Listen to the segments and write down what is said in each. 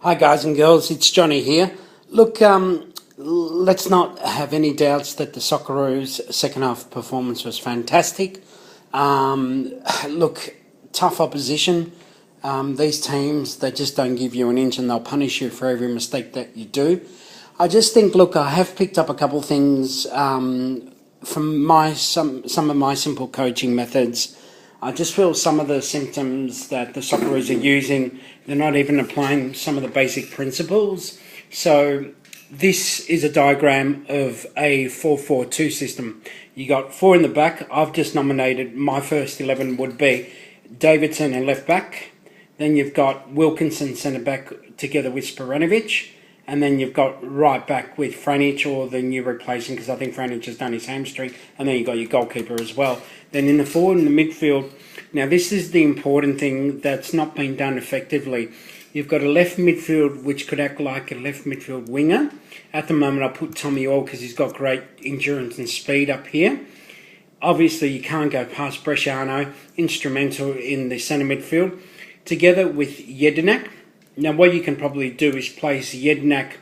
Hi guys and girls, it's Johnny here. Look, let's not have any doubts that the Socceroos' second half performance was fantastic. Look, tough opposition. These teams, they just don't give you an inch and they'll punish you for every mistake that you do. I just think, look, I have picked up a couple of things from some of my simple coaching methods. I just feel some of the symptoms that the Socceroos are using, they're not even applying some of the basic principles. So this is a diagram of a 4-4-2 system. You got four in the back. I've just nominated my first 11 would be Davidson and left back. Then you've got Wilkinson centre back together with Sporanovic. And then you've got right back with Franic, or the new replacing, because I think Franic has done his hamstring. And then you've got your goalkeeper as well. Then in the forward and the midfield, now this is the important thing that's not been done effectively. You've got a left midfield which could act like a left midfield winger. At the moment, I put Tommy Orr because he's got great endurance and speed up here. Obviously, you can't go past Bresciano, instrumental in the centre midfield, together with Jedinak. Now, what you can probably do is place Jedinak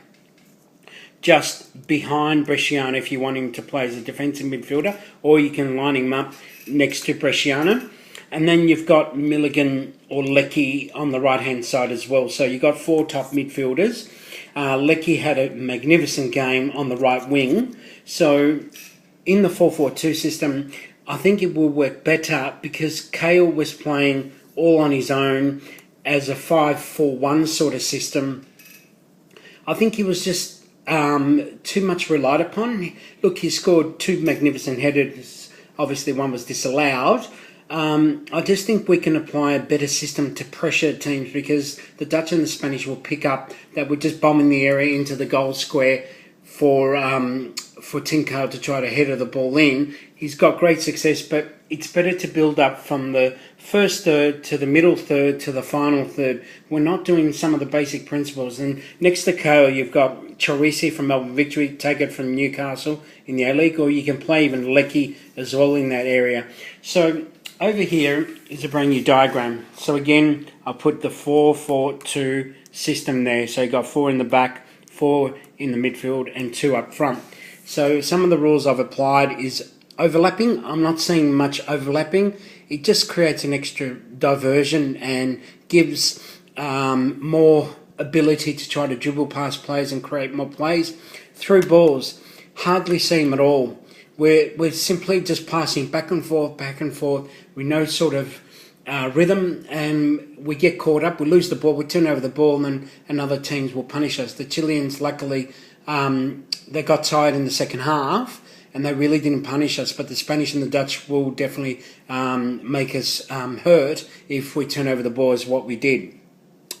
just behind Bresciano if you want him to play as a defensive midfielder, or you can line him up next to Bresciano. And then you've got Milligan or Leckie on the right-hand side as well. So you've got four top midfielders. Leckie had a magnificent game on the right wing. So in the 4-4-2 system, I think it will work better because Kale was playing all on his own as a 5-4-1 sort of system. I think he was just too much relied upon. Look, he scored two magnificent headers. Obviously, one was disallowed. I just think we can apply a better system to pressure teams because the Dutch and the Spanish will pick up that we're just bombing the area into the goal square for Tinkow to try to header the ball in. He's got great success, but it's better to build up from the first third to the middle third to the final third. We're not doing some of the basic principles. And next to Kale, you've got Chorisi from Melbourne Victory, take it from Newcastle in the A-League, or you can play even Leckie as well in that area. So over here is a brand new diagram. So again, I put the 4-4-2 system there. So you got four in the back, four in the midfield, and two up front. So some of the rules I've applied is overlapping. I'm not seeing much overlapping. It just creates an extra diversion and gives more ability to try to dribble past players and create more plays. Through balls, hardly see them at all. We're simply just passing back and forth, with no sort of rhythm, and we get caught up. We lose the ball, we turn over the ball, and other teams will punish us. The Chileans, luckily, they got tired in the second half, and they really didn't punish us, but the Spanish and the Dutch will definitely make us hurt if we turn over the ball as what we did.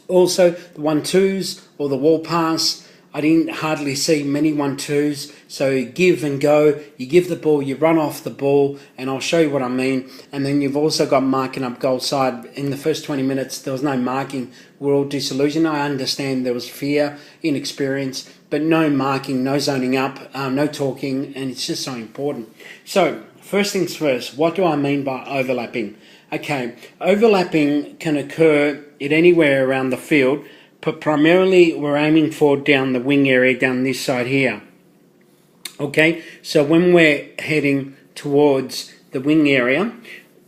Also, the 1-2s or the wall pass, I didn't hardly see many 1-2s, so give and go, you give the ball, you run off the ball, and I'll show you what I mean. And then you've also got marking up goal side. In the first 20 minutes, there was no marking. We're all disillusioned. I understand there was fear, inexperience, but no marking, no zoning up, no talking, and it's just so important. So, first things first, what do I mean by overlapping? Okay, overlapping can occur at anywhere around the field, but primarily we're aiming for down the wing area, down this side here. Okay, so when we're heading towards the wing area,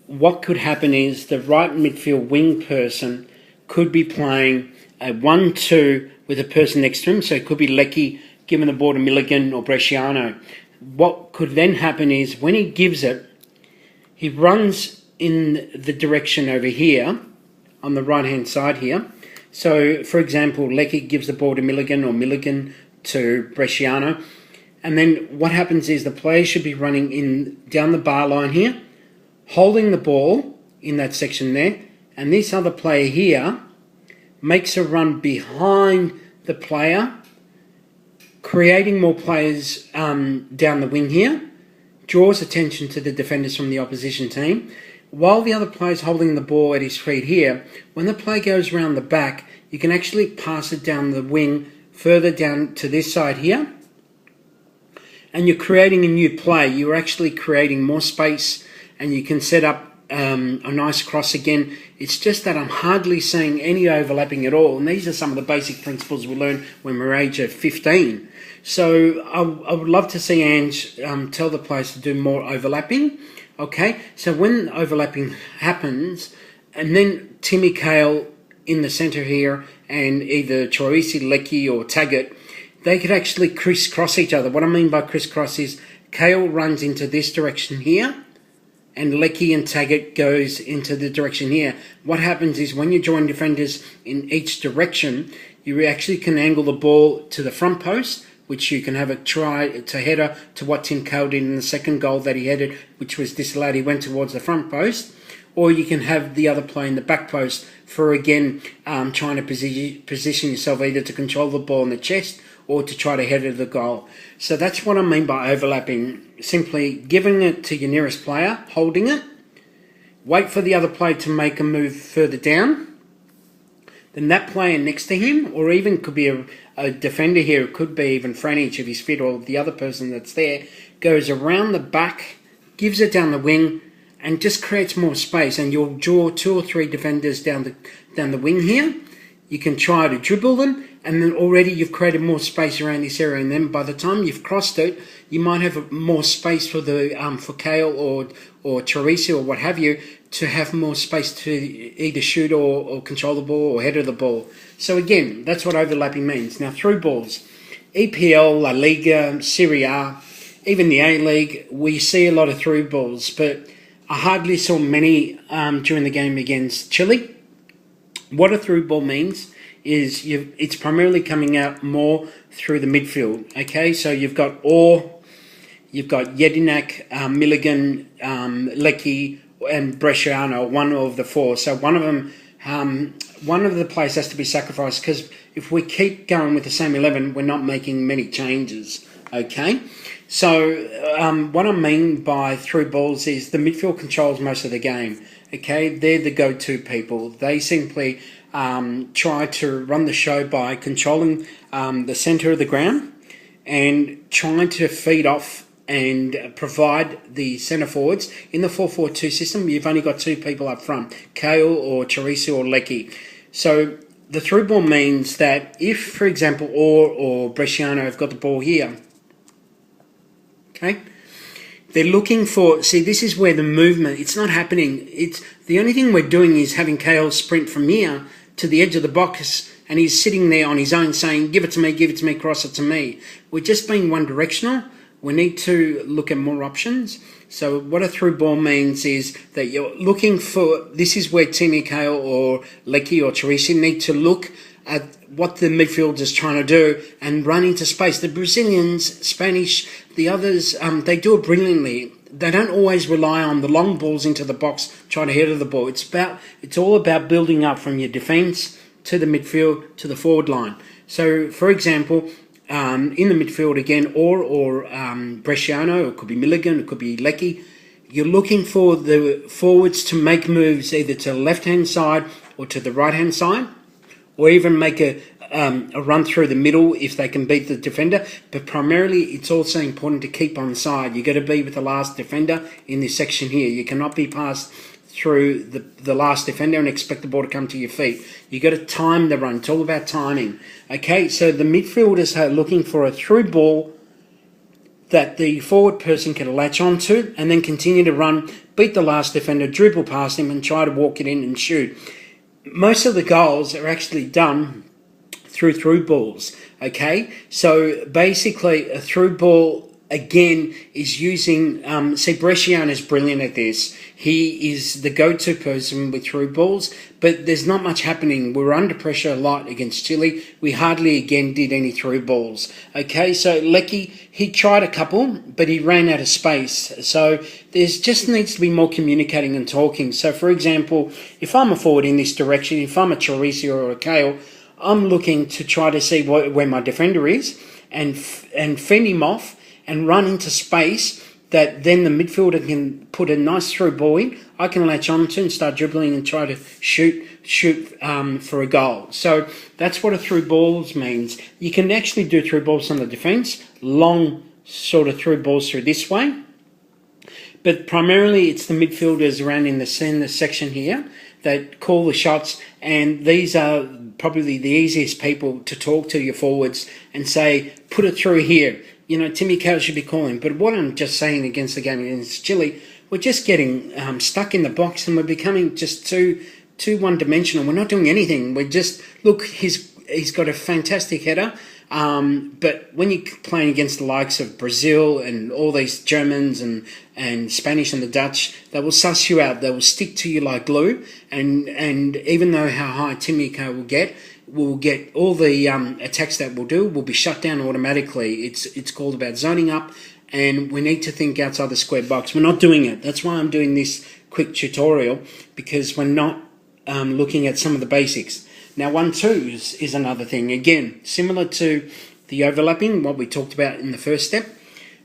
what could happen is the right midfield wing person could be playing a 1-2 with a person next to him, so it could be Leckie giving the ball to Milligan or Bresciano. What could then happen is when he gives it, he runs in the direction over here, on the right-hand side here. So, for example, Leckie gives the ball to Milligan or Milligan to Bresciano. And then what happens is the player should be running in down the bar line here, holding the ball in that section there. And this other player here makes a run behind the player, creating more players down the wing here, draws attention to the defenders from the opposition team. While the other player's holding the ball at his feet here, when the play goes around the back, you can actually pass it down the wing further down to this side here. And you're creating a new play. You're actually creating more space, and you can set up a nice cross again. It's just that I'm hardly seeing any overlapping at all. And these are some of the basic principles we learn when we're age of 15. So I would love to see Ange tell the players to do more overlapping. Okay, so when overlapping happens, and then Timmy Cahill in the centre here, and either Troisi, Leckie or Taggart, they could actually crisscross each other. What I mean by crisscross is Cahill runs into this direction here, and Leckie and Taggart goes into the direction here. What happens is when you join defenders in each direction, you actually can angle the ball to the front post, which you can have a try to header to what Tim Cahill did in the second goal that he headed, which was disallowed. He went towards the front post. Or you can have the other play in the back post for, again, trying to position yourself either to control the ball in the chest or to try to header the goal. So that's what I mean by overlapping. Simply giving it to your nearest player, holding it, wait for the other player to make a move further down. Then that player next to him, or even could be a defender here, it could be even Franich if he's fit, or the other person that's there, goes around the back, gives it down the wing, and just creates more space. And you'll draw 2 or 3 defenders down the wing here. You can try to dribble them, and then already you've created more space around this area. And then by the time you've crossed it, you might have more space for the for Cahill or Troisi or what have you, to have more space to either shoot or control the ball or header the ball. So again, that's what overlapping means. Now through balls, EPL, La Liga, Serie A, even the A-League, we see a lot of through balls, but I hardly saw many during the game against Chile. What a through ball means is it's primarily coming out more through the midfield. Okay, so you've got Orr, you've got Jedinak, Milligan, Leckie, and Bresciano, one of the 4. So one of them, one of the players has to be sacrificed, because if we keep going with the same 11, we're not making many changes. Okay, so what I mean by through balls is the midfield controls most of the game. Okay, they're the go-to people. They simply try to run the show by controlling the centre of the ground and trying to feed off and provide the centre forwards. In the 4-4-2 system, you've only got 2 people up front, Cahill or Troisi or Leckie. So the through ball means that if, for example, Orr or Bresciano have got the ball here, okay, they're looking for, see, this is where the movement, it's not happening. It's the only thing we're doing is having Cahill sprint from here to the edge of the box, and he's sitting there on his own saying, give it to me, cross it to me. We're just being one directional. We need to look at more options. So what a through ball means is that you're looking for, this is where Timmy Cahill or Leckie or Troisi need to look at what the midfield is trying to do and run into space. The Brazilians, Spanish, the others, they do it brilliantly. They don't always rely on the long balls into the box, trying to header the ball. It's all about building up from your defence to the midfield to the forward line. So, for example, in the midfield again, or Bresciano, it could be Milligan, it could be Leckie. You're looking for the forwards to make moves either to the left-hand side or to the right-hand side, or even make a run through the middle if they can beat the defender. But primarily, it's also important to keep on side. You've got to be with the last defender in this section here. You cannot be passed through the last defender and expect the ball to come to your feet. You've got to time the run. It's all about timing. Okay, so the midfielders are looking for a through ball that the forward person can latch onto and then continue to run, beat the last defender, dribble past him and try to walk it in and shoot. Most of the goals are actually done through balls, okay? So basically a through ball, again, is using, see, Bresciano is brilliant at this. He is the go-to person with through balls, but there's not much happening. We're under pressure a lot against Chile. We hardly, again, did any through balls. Okay, so Leckie, he tried a couple, but he ran out of space. So there's just needs to be more communicating and talking. So, for example, if I'm a forward in this direction, if I'm a Troisi or a Cahill, I'm looking to try to see where my defender is and fend him off and run into space that then the midfielder can put a nice through ball in. I can latch onto and start dribbling and try to shoot for a goal. So that's what a through balls means. You can actually do through balls on the defence, long sort of through balls through this way. But primarily it's the midfielders around in the center section here that call the shots, and these are probably the easiest people to talk to your forwards and say, put it through here. You know, Timmy Cahill should be calling. But what I'm just saying against the game against Chile, we're just getting stuck in the box, and we're becoming just too one-dimensional. We're not doing anything. We're just, look, he's got a fantastic header. But when you're playing against the likes of Brazil and all these Germans and Spanish and the Dutch, they will suss you out. They will stick to you like glue. And even though how high Timmy Cahill will get all the attacks that we'll do will be shut down automatically. It's called about zoning up, and we need to think outside the square box. We're not doing it. That's why I'm doing this quick tutorial, because we're not looking at some of the basics. Now, 1-2s is another thing. Again, similar to the overlapping, what we talked about in the first step.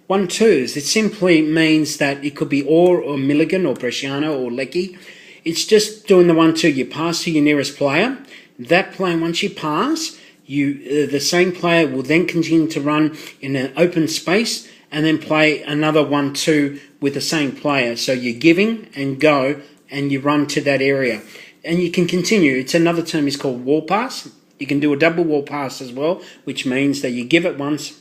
1-2s, it simply means that it could be or Milligan or Bresciano or Leckie. It's just doing the 1-2. You pass to your nearest player. That player, once you pass, the same player will then continue to run in an open space and then play another 1-2 with the same player. So you're giving and go, and you run to that area. And you can continue. It's another term is called wall pass. You can do a double wall pass as well, which means that you give it once,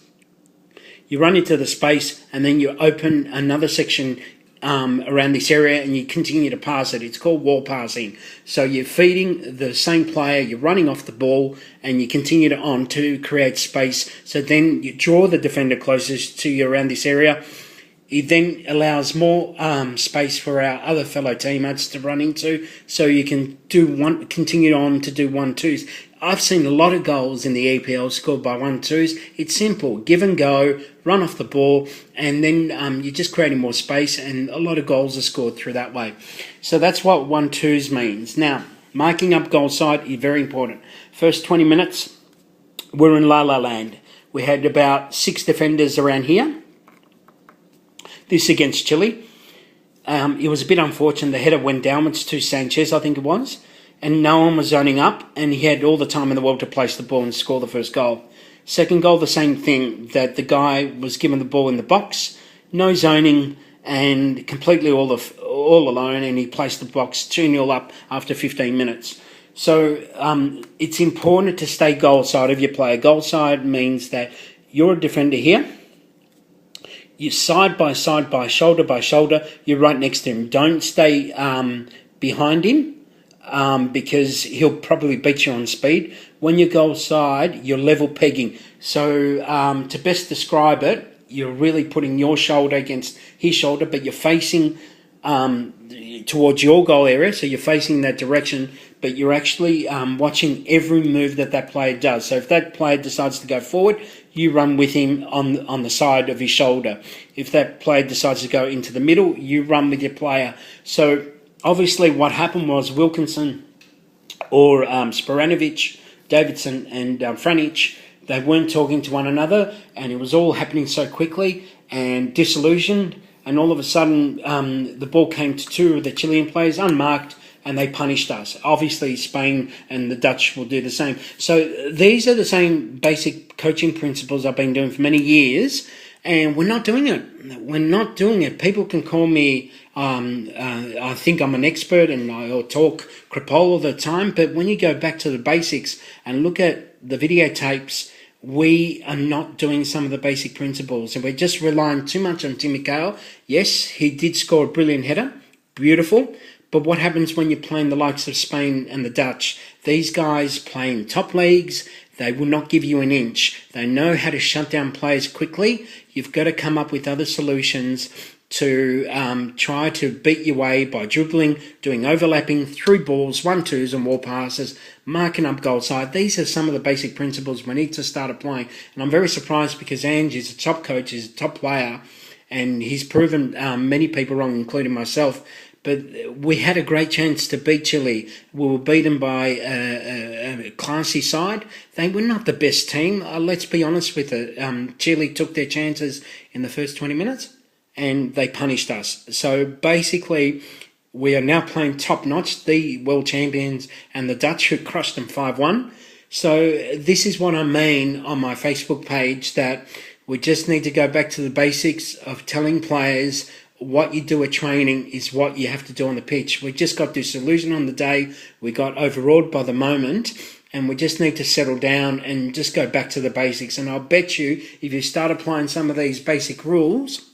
you run into the space, and then you open another section around this area, and you continue to pass it. It's called wall passing. So you're feeding the same player, you're running off the ball, and you continue on to create space. So then you draw the defender closest to you around this area. It then allows more space for our other fellow teammates to run into, so you can continue on to do 1-2s. I've seen a lot of goals in the EPL scored by 1-2s. It's simple, give and go, run off the ball, and then you're just creating more space, and a lot of goals are scored through that way. So that's what 1-2s means. Now, marking up goal side is very important. First 20 minutes, we're in La La Land. We had about 6 defenders around here. This against Chile. It was a bit unfortunate. The header went downwards to Sanchez, I think it was, and no one was zoning up, and he had all the time in the world to place the ball and score the first goal. Second goal, the same thing, that the guy was given the ball in the box, no zoning, and completely all alone, and he placed the box 2-0 up after 15 minutes. So it's important to stay goal side of your player. Goal side means that you're a defender here, you side by side, shoulder by shoulder, you're right next to him. Don't stay behind him because he'll probably beat you on speed. When you go side, you're level pegging. So to best describe it, you're really putting your shoulder against his shoulder, but you're facing towards your goal area, so you're facing that direction, but you're actually watching every move that player does. So if that player decides to go forward, you run with him on the side of his shoulder. If that player decides to go into the middle, you run with your player. So obviously what happened was Wilkinson or Sporanovic, Davidson and Franic, they weren't talking to one another, and it was all happening so quickly and disillusioned, and all of a sudden the ball came to 2 of the Chilean players unmarked, and they punished us. Obviously, Spain and the Dutch will do the same. So these are the same basic coaching principles I've been doing for many years, and we're not doing it. We're not doing it. People can call me, I think I'm an expert, and I'll talk Kripal all the time, but when you go back to the basics and look at the videotapes, we are not doing some of the basic principles, and we're just relying too much on Timmy Cahill. Yes, he did score a brilliant header. Beautiful. But what happens when you're playing the likes of Spain and the Dutch? These guys play in top leagues. They will not give you an inch. They know how to shut down players quickly. You've got to come up with other solutions to try to beat your way by dribbling, doing overlapping, through balls, 1-2s and wall passes, marking up goal side. These are some of the basic principles we need to start applying. And I'm very surprised because Ange is a top coach, he's a top player, and he's proven many people wrong, including myself. But we had a great chance to beat Chile. We were beaten by a classy side. They were not the best team. Let's be honest with it. Chile took their chances in the first 20 minutes and they punished us. So basically, we are now playing top-notch, the world champions, and the Dutch, who crushed them 5-1. So this is what I mean on my Facebook page, that we just need to go back to the basics of telling players what you do at training is what you have to do on the pitch. We just got disillusioned on the day. We got overawed by the moment, and we just need to settle down and just go back to the basics. And I'll bet you, if you start applying some of these basic rules,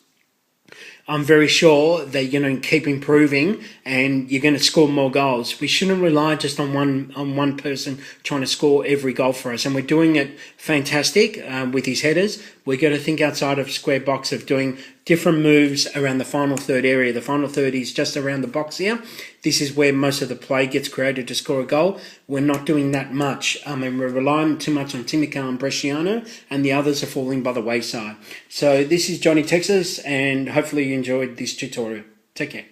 I'm very sure that you're going to keep improving and you're going to score more goals. We shouldn't rely just on one person trying to score every goal for us. And we're doing it fantastic with his headers. We're going to think outside of square box of doing different moves around the final third area. The final third is just around the box here. This is where most of the play gets created to score a goal. We're not doing that much. And we're relying too much on Timica and Bresciano, and the others are falling by the wayside. So this is Johnny Texas, and hopefully you enjoyed this tutorial. Take care.